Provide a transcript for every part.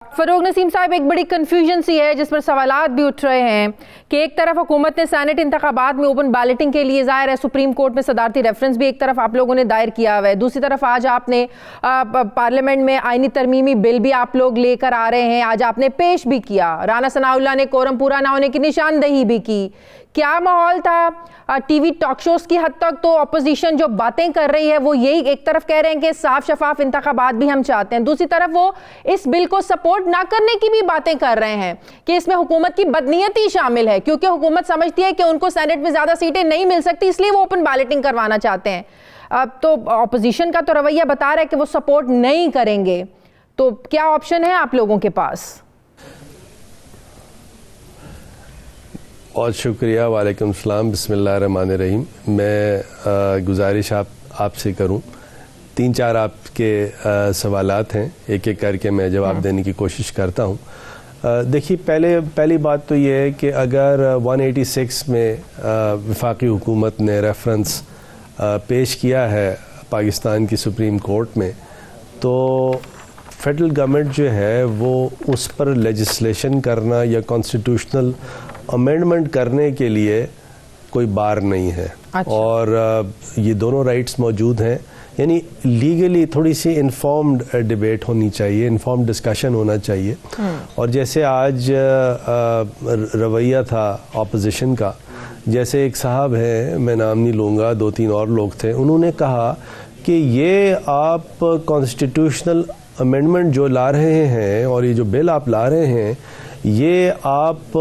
फरूक नसीम साहब, एक बड़ी कन्फ्यूजन सी है जिस पर सवालात भी उठ रहे हैं कि एक तरफ हुकूमत ने सेनेट इंतखाबात में ओपन बैलेटिंग के लिए ज़ाहिर है सुप्रीम कोर्ट में सदारती रेफरेंस भी एक तरफ आप लोगों ने दायर किया हुआ है, दूसरी तरफ आज आपने पार्लियामेंट में आईनी तरमीमी बिल भी आप लोग लेकर आ रहे हैं, आज आपने पेश भी किया, राना सनाउल्लाह ने कोरम पूरा ना होने की निशानदही भी की। क्या माहौल था टीवी टॉक शोज की हद तक? तो अपोजिशन जो बातें कर रही है वो यही, एक तरफ कह रहे हैं कि साफ शफाफ इंतखाबात भी हम चाहते हैं, दूसरी तरफ वो इस बिल को सपोर्ट ना करने की भी बातें कर रहे हैं कि इसमें हुकूमत की बदनीयती शामिल है, क्योंकि हुकूमत समझती है कि उनको सेनेट में ज्यादा सीटें नहीं मिल सकती, इसलिए वो ओपन बैलेटिंग करवाना चाहते हैं। अब तो अपोजिशन का तो रवैया बता रहा है कि वो सपोर्ट नहीं करेंगे, तो क्या ऑप्शन है आप लोगों के पास? बहुत शुक्रिया, वालेकुम सलाम, बिस्मिल्लाहिर्रहमानिर्रहीम। मैं गुजारिश आपसे करूं, 3-4 आपके सवालात हैं, एक एक करके मैं जवाब देने की कोशिश करता हूं। देखिए, पहली बात तो ये है कि अगर 186 में वफाकी हुकूमत ने रेफरेंस पेश किया है पाकिस्तान की सुप्रीम कोर्ट में, तो फेडरल गवर्नमेंट जो है वो उस पर लेजिस्लेशन करना या कॉन्स्टिट्यूशनल अमेंडमेंट करने के लिए कोई बार नहीं है। अच्छा। और ये दोनों राइट्स मौजूद हैं, यानी लीगली थोड़ी सी इन्फॉर्म्ड डिबेट होनी चाहिए, इन्फॉर्म्ड डिस्कशन होना चाहिए। और जैसे आज रवैया था ऑपोजिशन का, जैसे एक साहब हैं, मैं नाम नहीं लूँगा, 2-3 और लोग थे, उन्होंने कहा कि ये आप कॉन्स्टिट्यूशनल अमेंडमेंट जो ला रहे हैं और ये जो बिल आप ला रहे हैं, ये आप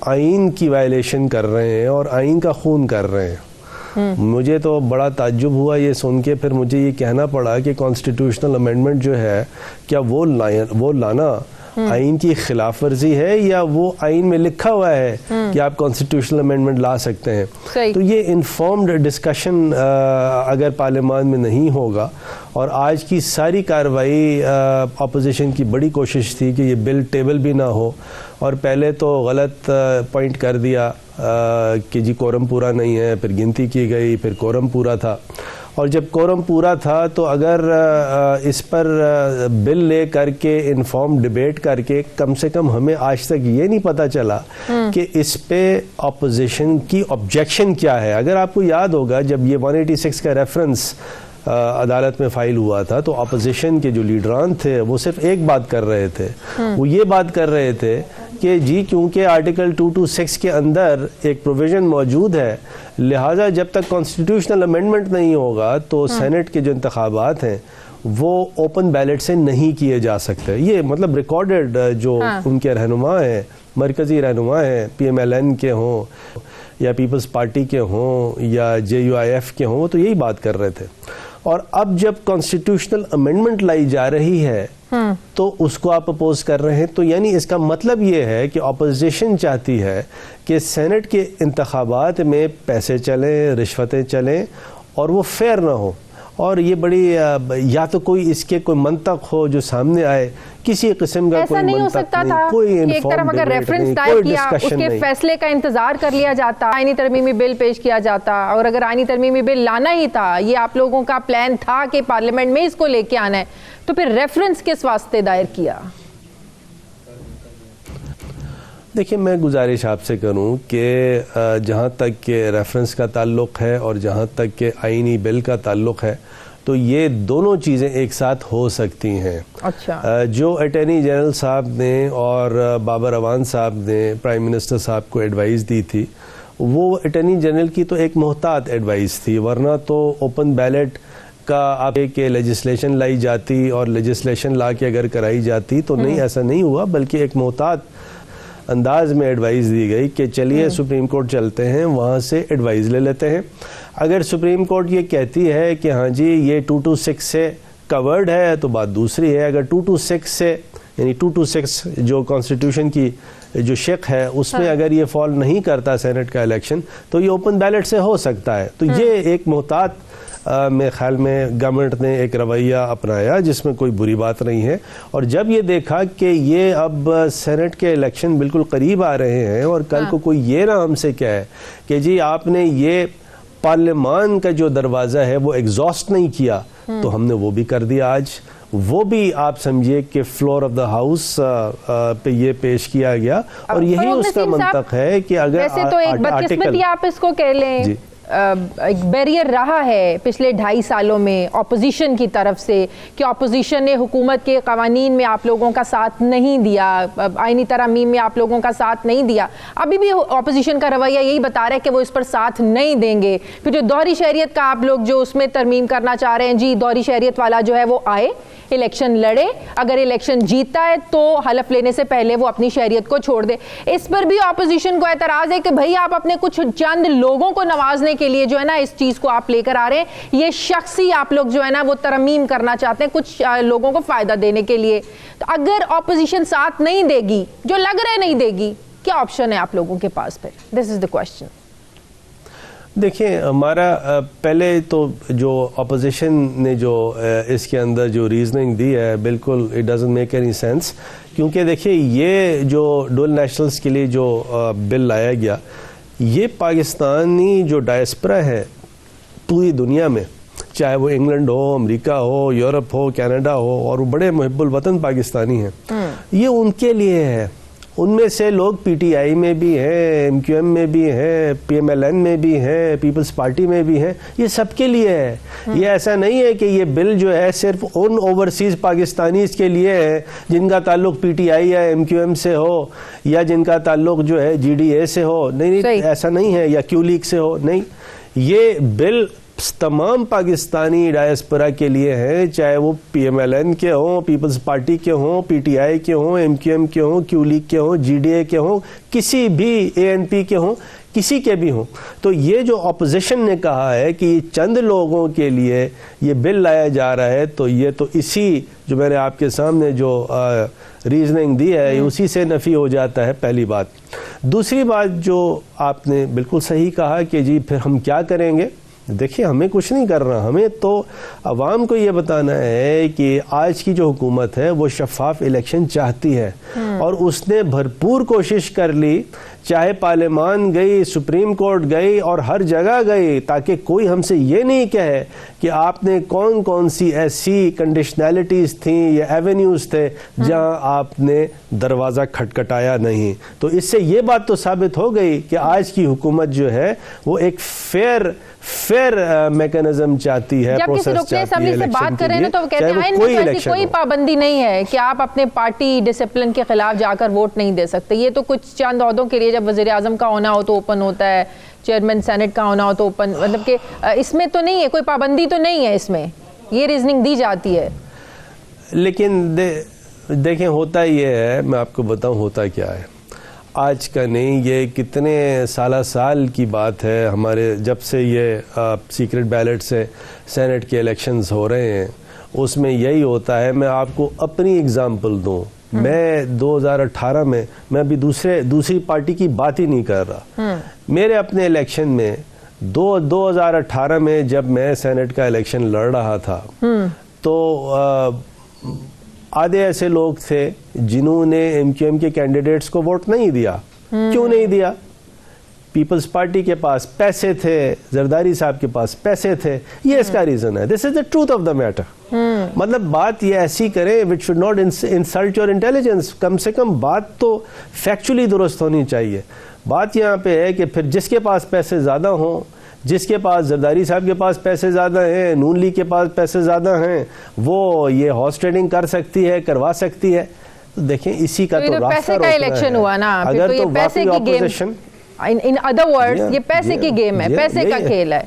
आइन की वायलेशन कर रहे हैं और आइन का खून कर रहे हैं। मुझे तो बड़ा ताज्जुब हुआ ये सुन के, फिर मुझे ये कहना पड़ा कि कॉन्स्टिट्यूशनल अमेंडमेंट जो है, क्या वो लाना आइन की खिलाफ वर्जी है या वो आइन में लिखा हुआ है कि आप कॉन्स्टिट्यूशनल अमेंडमेंट ला सकते हैं? तो ये इन्फॉर्म्ड डिस्कशन अगर पार्लियामान में नहीं होगा, और आज की सारी कार्रवाई अपोजिशन की बड़ी कोशिश थी कि ये बिल टेबल भी ना हो, और पहले तो गलत पॉइंट कर दिया कि जी कोरम पूरा नहीं है, फिर गिनती की गई, फिर कोरम पूरा था, और जब कोरम पूरा था तो अगर इस पर बिल ले करके इन्फॉर्म डिबेट करके, कम से कम हमें आज तक ये नहीं पता चला कि इस पे अपोजिशन की ऑब्जेक्शन क्या है। अगर आपको याद होगा, जब ये 186 का रेफरेंस अदालत में फाइल हुआ था, तो अपोजिशन के जो लीडरान थे वो सिर्फ एक बात कर रहे थे, वो ये बात कर रहे थे कि जी क्योंकि आर्टिकल 226 के अंदर एक प्रोविज़न मौजूद है, लिहाजा जब तक कॉन्स्टिट्यूशनल अमेंडमेंट नहीं होगा तो सेनेट के जो इंतखाबात हैं वो ओपन बैलेट से नहीं किए जा सकते। ये मतलब रिकॉर्डेड जो उनके रहनुमा हैं, मरकज़ी रहनुमा हैं, PMLN के हों या पीपल्स पार्टी के हों या JUIF के हों, वो तो यही बात कर रहे थे। और अब जब कॉन्स्टिट्यूशनल अमेंडमेंट लाई जा रही है तो उसको आप अपोज कर रहे हैं, तो यानी इसका मतलब ये है कि अपोजिशन चाहती है कि सेनेट के इंतखाबात में पैसे चलें, रिश्वतें चलें और वो फेयर ना हो। और ये बड़ी, या तो कोई इसके कोई मंतक हो जो सामने आए, किसी किस्म का कोई नहीं हो सकता था कि एक तरफ अगर रेफरेंस दायर किया उसके फैसले का इंतजार कर लिया जाता, आईनी तरमीमी बिल पेश किया जाता, और अगर आईनी तरमीमी बिल लाना ही था, ये आप लोगों का प्लान था कि पार्लियामेंट में इसको लेके आना है, तो फिर रेफरेंस किस वास्ते दायर किया? देखिए, मैं गुजारिश आपसे करूं कि जहां तक के रेफरेंस का ताल्लुक है और जहां तक के आईनी बिल का ताल्लुक है, तो ये दोनों चीज़ें एक साथ हो सकती हैं। अच्छा। जो अटॉर्नी जनरल साहब ने और बाबर अवान साहब ने प्राइम मिनिस्टर साहब को एडवाइस दी थी, वो अटॉर्नी जनरल की तो एक मोहतात एडवाइस थी, वरना तो ओपन बैलेट का आप के लेजिस्लेशन लाई जाती और लेजिस्लेशन ला के अगर कराई जाती तो नहीं, ऐसा नहीं हुआ, बल्कि एक मोहतात अंदाज में एडवाइस दी गई कि चलिए सुप्रीम कोर्ट चलते हैं, वहाँ से एडवाइस ले लेते हैं। अगर सुप्रीम कोर्ट ये कहती है कि हाँ जी ये 226 से कवर्ड है तो बात दूसरी है, अगर 226 से यानी 226 जो कॉन्स्टिट्यूशन की जो शिक है उसमें अगर ये फॉल नहीं करता सेनेट का इलेक्शन, तो ये ओपन बैलेट से हो सकता है। तो ये एक मोहतात मेरे ख्याल में गवर्नमेंट ने एक रवैया अपनाया जिसमें कोई बुरी बात नहीं है। और जब ये देखा कि ये अब सेनेट के इलेक्शन बिल्कुल करीब आ रहे हैं और कल को कोई ये ना हमसे कहे कि जी आपने ये पार्लियामान का जो दरवाज़ा है वो एग्जॉस्ट नहीं किया, तो हमने वो भी कर दिया आज। وہ بھی آپ سمجھیے کہ فلور آف دا ہاؤس پہ یہ پیش کیا گیا, اور یہی اس کا منطق ہے کہ اگر ویسے تو ایک بدقسمتی آپ اس کو کہہ لیں, ایک بیریئر رہا ہے پچھلے 2.5 سالوں میں اپوزیشن کی طرف سے کہ اپوزیشن نے حکومت کے قوانین میں آپ لوگوں کا ساتھ نہیں دیا, آئینی ترامیم میں آپ لوگوں کا ساتھ نہیں دیا. ابھی بھی اپوزیشن کا رویہ یہی بتا رہا ہے کہ وہ اس پر ساتھ نہیں دیں گے. پھر جو دوہری شہریت کا آپ لوگ جو اس میں ترمیم کرنا چاہ رہے ہیں, جی دوہری شہریت والا جو ہے وہ آئے, الیکشن لڑے, اگر الیکشن جیتا ہے تو حلف لینے سے پہلے وہ اپنی شہریت کو چھوڑ دے. اس پر بھی اپوزیشن کو اعتراض ہے کہ بھئی آپ اپنے کچھ چند لوگوں کو نوازنے کے لیے جو ہے نا اس چیز کو آپ لے کر آ رہے ہیں, یہ شخصی آپ لوگ جو ہے نا وہ ترمیم کرنا چاہتے ہیں کچھ لوگوں کو فائدہ دینے کے لیے. تو اگر اپوزیشن ساتھ نہیں دے گی, جو لگ رہا ہے نہیں دے گی, کیا آپشن ہے آپ لوگوں کے پاس پھر؟ دس از دا کوشچن. دیکھیں ہمارا پہلے تو جو اپوزیشن نے جو اس کے اندر جو ریزننگ دی ہے بالکل it doesn't make any sense, کیونکہ دیکھیں یہ جو ڈول نیشنلز کے لیے جو بل لایا گیا, یہ پاکستانی جو ڈائسپرا ہے پوری دنیا میں, چاہے وہ انگلینڈ ہو, امریکہ ہو, یورپ ہو, کینیڈا ہو, اور وہ بڑے محب الوطن پاکستانی ہیں, یہ ان کے لیے ہے. ان میں سے لوگ پی ٹی آئی میں بھی ہیں, ایم کیو ایم میں بھی ہیں, پی ایم ایل این میں بھی ہیں, پیپلز پارٹی میں بھی ہیں, یہ سب کے لیے ہے. یہ ایسا نہیں ہے کہ یہ بل جو ہے صرف ان اوورسیز پاکستانیز کے لیے ہے جن کا تعلق پی ٹی آئی یا ایم کیو ایم سے ہو, یا جن کا تعلق جو ہے جی ڈی اے سے ہو. نہیں, ایسا نہیں ہے, یا کیو لیگ سے ہو. نہیں, یہ بل تمام پاکستانی ڈائسپورا کے لیے ہیں, چاہے وہ پی ایم ایل این کے ہوں, پیپلز پارٹی کے ہوں, پی ٹی آئی کے ہوں, ایم کیو ایم کے ہوں, کیو لیگ کے ہوں, جی ڈی اے کے ہوں, کسی بھی اے این پی کے ہوں, کسی کے بھی ہوں. تو یہ جو اپوزیشن نے کہا ہے کہ چند لوگوں کے لیے یہ بل لایا جا رہا ہے, تو یہ تو اسی جو میں نے آپ کے سامنے جو ریزننگ دی ہے اسی سے نفی ہو جاتا ہے, پہلی بات. دوسری بات جو آپ نے بالکل صحیح کہا کہ جی پھر ہم کیا کریں گے. دیکھیں ہمیں کچھ نہیں کرنا, ہمیں تو عوام کو یہ بتانا ہے کہ آج کی جو حکومت ہے وہ شفاف الیکشن چاہتی ہے, اور اس نے بھرپور کوشش کر لی, چاہے پارلیمان گئی, سپریم کورٹ گئی, اور ہر جگہ گئی, تاکہ کوئی ہم سے یہ نہیں کہے کہ آپ نے کون کون سی ایسی کنڈیشنلٹیز تھیں یا ایونیوز تھے جہاں آپ نے دروازہ کھٹکھٹایا نہیں. تو اس سے یہ بات تو ثابت ہو گئی کہ آج کی حکومت جو ہے وہ ایک فیئر میکانزم چاہتی ہے, جب کسی رکن اسمبلی سے بات کریں نا تو وہ کہتے ہیں کوئی پابندی نہیں ہے کہ آپ اپنے پارٹی ڈسپلن کے خلاف جا کر ووٹ نہیں دے سکتے. یہ تو کچھ چند عہدوں کے لیے, جب وزیر اعظم کا ہونا ہو تو اوپن ہوتا ہے, چیئرمین سینٹ کا ہونا ہو تو اوپن, مطلب کہ اس میں تو نہیں ہے, کوئی پابندی تو نہیں ہے اس میں, یہ ریزننگ دی جاتی ہے. لیکن دیکھیں ہوتا یہ ہے, میں آپ کو بتاؤں ہوتا کیا ہے, آج کا نہیں, یہ کتنے سال کی بات ہے. ہمارے جب سے یہ سیکرٹ بیلٹ سے سینٹ کے الیکشنز ہو رہے ہیں, اس میں یہی ہوتا ہے. میں آپ کو اپنی اگزامپل دوں, میں 2018 میں ابھی دوسری پارٹی کی بات ہی نہیں کر رہا, میرے اپنے الیکشن میں 2018 میں جب میں سینٹ کا الیکشن لڑ رہا تھا, تو آدھے ایسے لوگ تھے جنہوں نے ایم کیو ایم کے کینڈیڈیٹس کو ووٹ نہیں دیا. کیوں نہیں دیا؟ پیپلز پارٹی کے پاس پیسے تھے, زرداری صاحب کے پاس پیسے تھے, یہ اس کا ریزن ہے. This is the truth of the matter. مطلب بات یہ ایسی کریں which should not insult your intelligence. کم سے کم بات تو فیکچولی درست ہونی چاہیے. بات یہاں پہ ہے کہ پھر جس کے پاس پیسے زیادہ ہوں, جس کے پاس زرداری صاحب کے پاس پیسے زیادہ ہیں, نون لیگ کے پاس پیسے زیادہ ہیں, وہ یہ ہارس ٹریڈنگ کر سکتی ہے, کروا سکتی ہے. دیکھیں اسی کا تو راستہ روکنا ہے. الیکشن ہوا نا, اگر تو واقعی اپوزیشن, in other words, یہ پیسے کی گیم ہے, پیسے کا کھیل ہے.